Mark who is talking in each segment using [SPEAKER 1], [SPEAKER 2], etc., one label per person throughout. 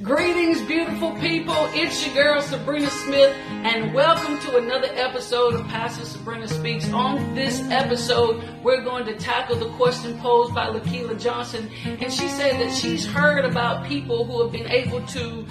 [SPEAKER 1] Greetings, beautiful people. It's your girl, Sabrina Smith, and welcome to another episode of Pastor Sabrina Speaks. On this episode, we're going to tackle the question posed by Lakeela Johnson, and she said that she's heard about people who have been able to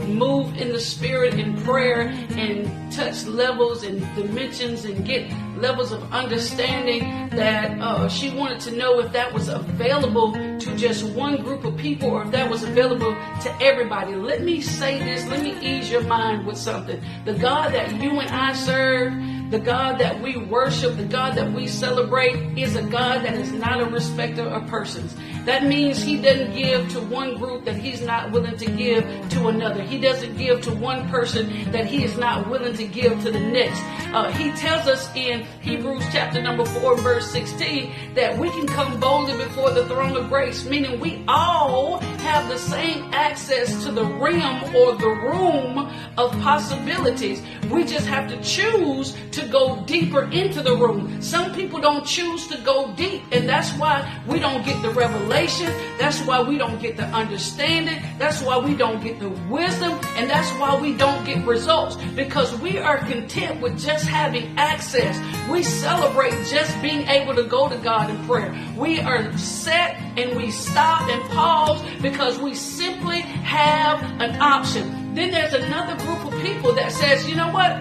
[SPEAKER 1] move in the spirit in prayer and touch levels and dimensions and get levels of understanding that she wanted to know if that was available to just one group of people or if that was available to everybody. Let me say this, let me ease your mind with something. The God that you and I serve, the God that we worship, the God that we celebrate is a God that is not a respecter of persons. That means he doesn't give to one group that he's not willing to give to another. He doesn't give to one person that he is not willing to give to the next. He tells us in Hebrews chapter number 4, verse 16, that we can come boldly before the throne of grace, meaning we all have the same access to the realm or the room of possibilities. We just have to choose to go deeper into the room. Some people don't choose to go deep, and that's why we don't get the revelation. That's why we don't get the understanding. That's why we don't get the wisdom, and that's why we don't get results, because we are content with just having access. We celebrate just being able to go to God in prayer. We are set and we stop and pause because we simply have an option. Then there's another group of people that says, you know what?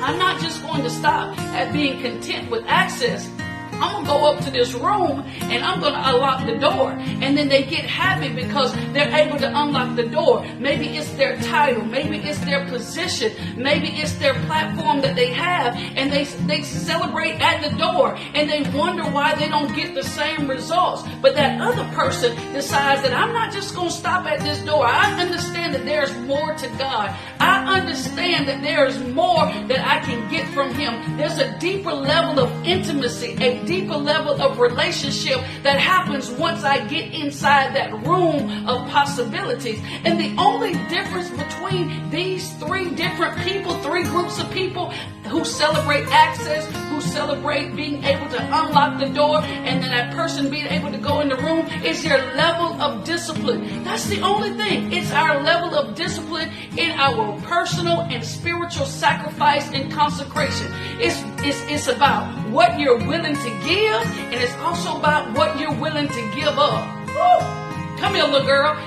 [SPEAKER 1] I'm not just going to stop at being content with access. I'm going to go up to this room and I'm going to unlock the door. And then they get happy because they're able to unlock the door. Maybe it's their title. Maybe it's their position. Maybe it's their platform that they have. And they celebrate at the door. And they wonder why they don't get the same results. But that other person decides that I'm not just going to stop at this door. I understand that there's more to God. I understand that there's more that I can get from him. There's a deeper level of intimacy, a deeper level of relationship that happens once I get inside that room of possibilities. And the only difference between these three different people, three groups of people who celebrate access, who celebrate being able to unlock the door, and then that person being able to go in the room, is your level of discipline. That's the only thing. It's our level of discipline in our personal and spiritual sacrifice and consecration. It's about what you're willing to give, and it's also about what you're willing to give up. Woo! Come here, little girl.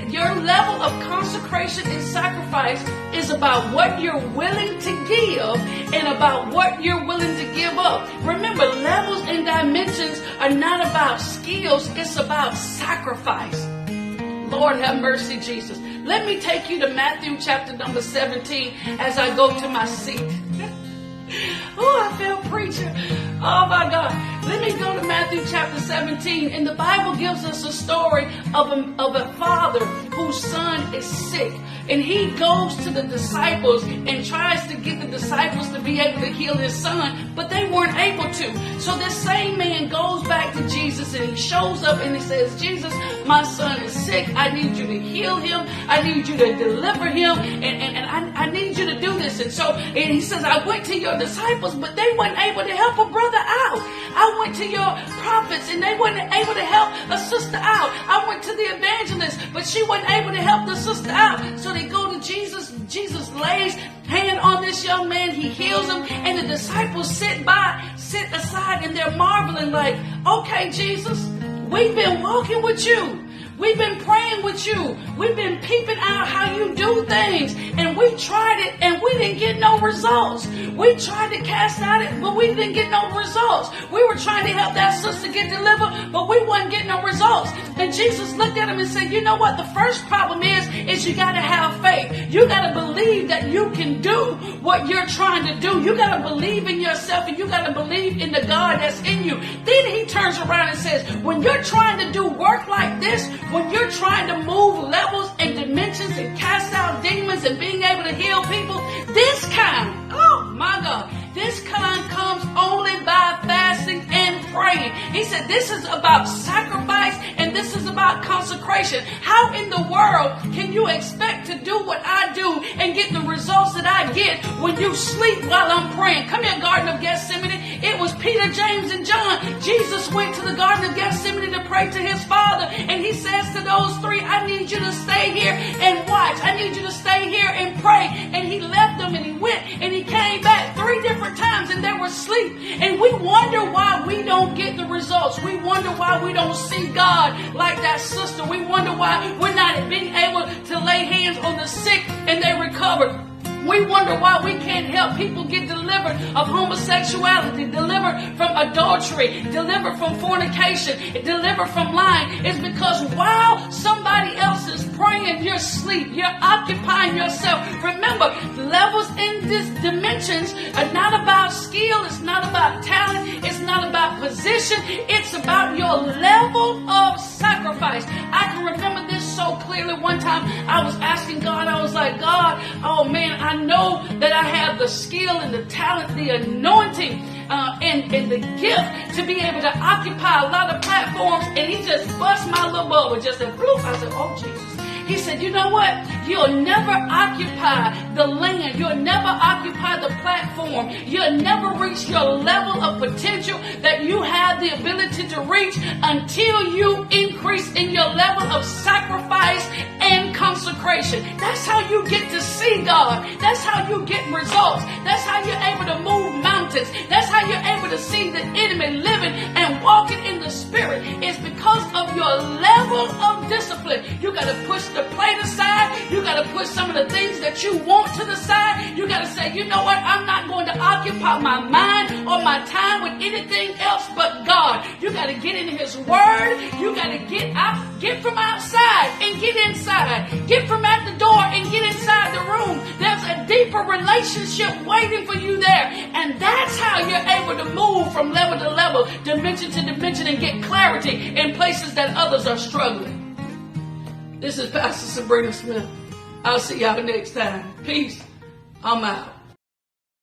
[SPEAKER 1] Your level of consecration and sacrifice is about what you're willing to give and about what you're willing to give up. Remember, levels and dimensions are not about skills. It's about sacrifice. Lord have mercy, Jesus. Let me take you to Matthew chapter number 17 as I go to my seat. Oh, I feel preacher. Oh my God. Let me go to Matthew chapter 17. And the Bible gives us a story of a father whose son is sick. And he goes to the disciples and tries to get the disciples to be able to heal his son, but they weren't able to. So this same man goes back to Jesus and he shows up and he says, Jesus, my son is sick. I need you to heal him. I need you to deliver him. And I need you to do this. And he says, I went to your disciples, but they weren't able to help a brother out. I went to your prophets and they weren't able to help a sister out. I went to the evangelist, but she wasn't able to help the sister out. So they go to Jesus. Jesus lays hand on this young man. He heals him. And the disciples sit aside, and they're marveling like, okay, Jesus, we've been walking with you. We've been praying with you. We've been peeping out how you do things. And we tried it and we didn't get no results. We tried to cast out it, but we didn't get no results. We were trying to help that sister get delivered, but we wasn't getting no results. And Jesus looked at him and said, you know what? The first problem is you got to have faith. You got to believe that you can do what you're trying to do. You got to believe in yourself, and you got to believe in the God that's in you. Then he turns around and says, when you're trying to do work like this, when you're trying to move levels and dimensions and cast out demons and being able to heal people, this kind, oh my God, this kind comes only by fasting and praying. He said this is about sacrifice and this is about consecration. How in the world can you expect to do what I do and get the results that I get when you sleep while I'm praying? Come here, Garden of Gethsemane. It was Peter, James, and John. Jesus went to the Garden of Gethsemane to pray to his Father, and he says to those three, I need you to to stay here and watch. I need you to stay here and pray. And he left them and he went and he came back 3 different times and they were asleep. And we wonder why we don't get the results. We wonder why we don't see God like that sister. We wonder why we're not being able to lay hands on the sick and they recover. We wonder why we can't help people get delivered of homosexuality, delivered from adultery, delivered from fornication, delivered from lying. It's because while somebody else is praying, you're asleep. You're occupying yourself. Remember, levels in these dimensions are not about skill. It's not about talent. It's not about position. It's about your level of sacrifice. I can remember this so clearly. One time I was asking God, I was like, God, oh man, I know that I have the skill and the talent, the anointing, and the gift to be able to occupy a lot of platforms. And he just bust my little bubble, just a bloop. I said, oh Jesus. He said, you know what? You'll never occupy the land. You'll never occupy the platform. You'll never reach your level of potential that you have the ability to reach until you increase in your level of sacrifice and consecration. That's how you get to see God. That's how you get results. That's how you're able to move mountains. That's how you're able to see the enemy living and walking in the spirit. It's because of your level of discipline. You got to push the plate aside. You got to put some of the things that you want to the side. You got to say, you know what? I'm not going to occupy my mind or my time with anything else but God. You got to get in his word. You got to get from outside and get inside. Get from at the door and get inside the room. There's a deeper relationship waiting for you there. And that's how you're able to move from level to level, dimension to dimension, and get clarity in places that others are struggling. This is Pastor Sabrina Smith. I'll see y'all next time. Peace. I'm out.